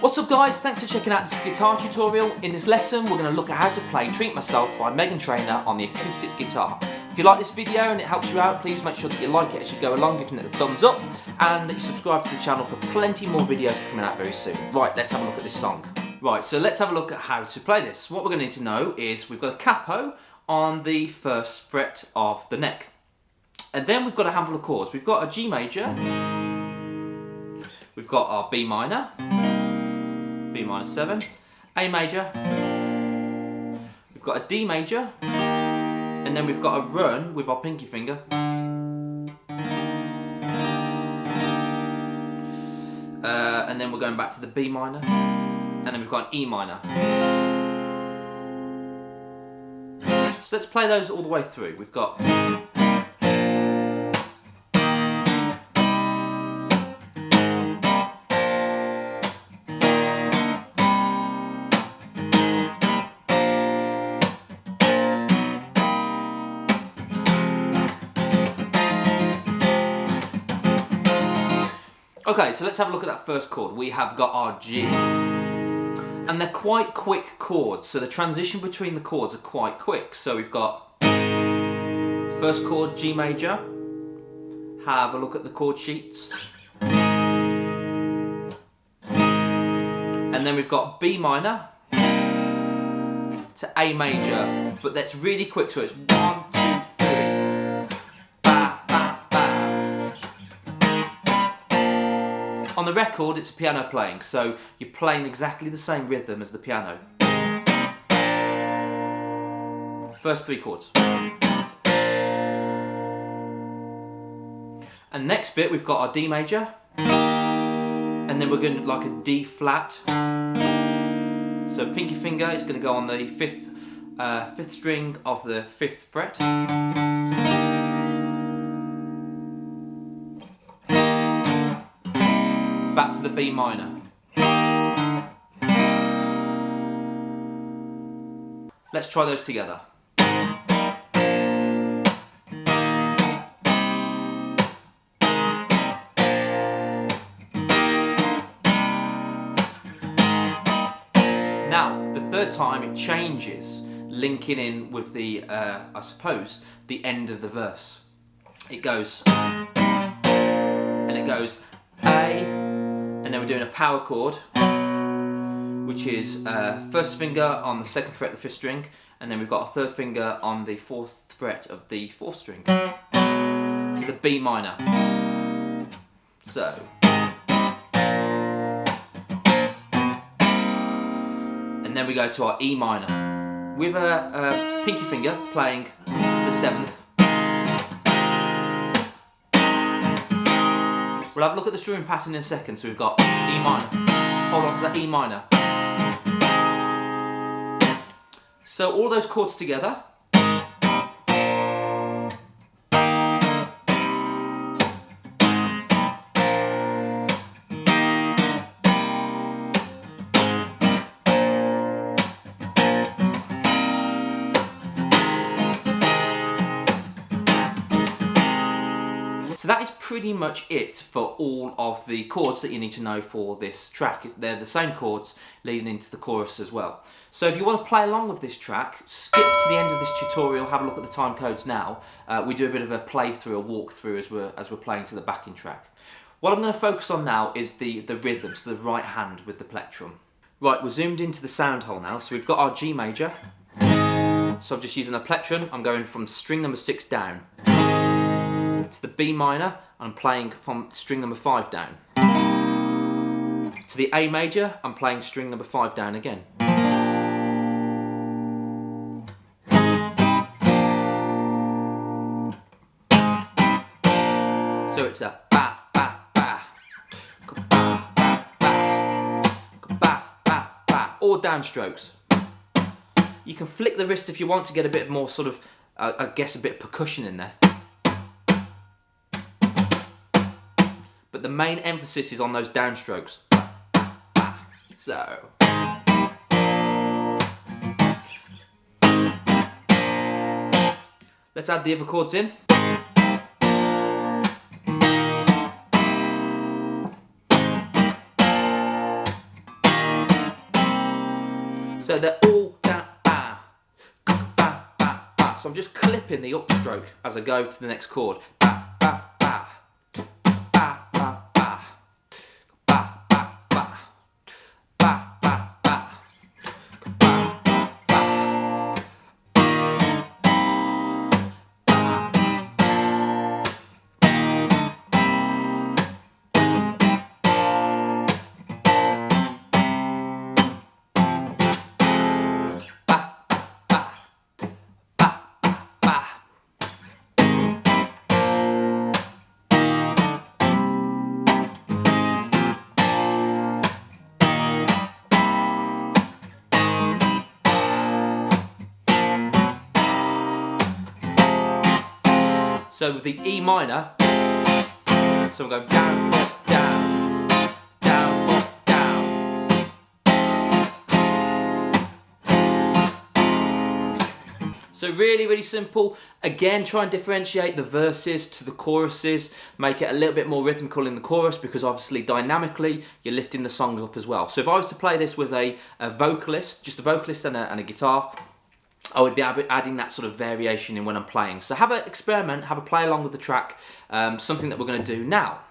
What's up guys, thanks for checking out this guitar tutorial. In this lesson we're going to look at how to play Treat Myself by Meghan Trainor on the acoustic guitar. If you like this video and it helps you out, please make sure that you like it as you go along, giving it a thumbs up, and that you subscribe to the channel for plenty more videos coming out very soon. Right, let's have a look at this song. Right, so let's have a look at how to play this. What we're going to need to know is we've got a capo on the first fret of the neck. And then we've got a handful of chords. We've got a G major, we've got our B minor, B minor 7, A major, we've got a D major, and then we've got a run with our pinky finger. And then we're going back to the B minor, and then we've got an E minor. So let's play those all the way through. We've got okay, so let's have a look at that first chord. We have got our G, and they're quite quick chords, so the transition between the chords are quite quick. So we've got first chord, G major. Have a look at the chord sheets. And then we've got B minor to A major, but that's really quick, so it's 1, 2, 3. On the record, it's a piano playing, so you're playing exactly the same rhythm as the piano. First 3 chords. And next bit, we've got our D major, and then we're going to like a D flat. So pinky finger is going to go on the fifth string of the 5th fret. Back to the B minor. Let's try those together. Now, the third time it changes, linking in with the, I suppose, the end of the verse. It goes, and it goes A, and then we're doing a power chord, which is first finger on the 2nd fret of the 5th string, and then we've got a 3rd finger on the 4th fret of the 4th string, to the B minor. So, and then we go to our E minor, with a pinky finger playing the 7th. We'll have a look at the strumming pattern in a second. So we've got E minor. Hold on to that E minor. So all those chords together. So that is pretty much it for all of the chords that you need to know for this track. They're the same chords leading into the chorus as well. So if you want to play along with this track, skip to the end of this tutorial, have a look at the time codes now. We do a bit of a playthrough, a walkthrough as we're playing to the backing track. What I'm going to focus on now is the rhythm, so the right hand with the plectrum. Right, we're zoomed into the sound hole now, so we've got our G major. So I'm just using a plectrum, I'm going from string number 6 down. To the B minor, I'm playing from string number 5 down. To the A major, I'm playing string number 5 down again. So it's a ba ba ba, ba ba ba, ba ba ba, or downstrokes. You can flick the wrist if you want to get a bit more sort of, I guess, a bit of percussion in there. But the main emphasis is on those downstrokes. So. Let's add the other chords in. So they're all down, ba, ba, ba, ba. So I'm just clipping the upstroke as I go to the next chord. Ba, ba, ba, ba, ba, ba, ba, ba, ba, ba, ba, ba, ba. So with the E minor, so I'm going down, down, down, down. So really, really simple. Again, try and differentiate the verses to the choruses, make it a little bit more rhythmical in the chorus, because obviously dynamically you're lifting the song up as well. So if I was to play this with a vocalist, just a vocalist and a guitar, I would be adding that sort of variation in when I'm playing. So have an experiment, have a play along with the track, something that we're going to do now.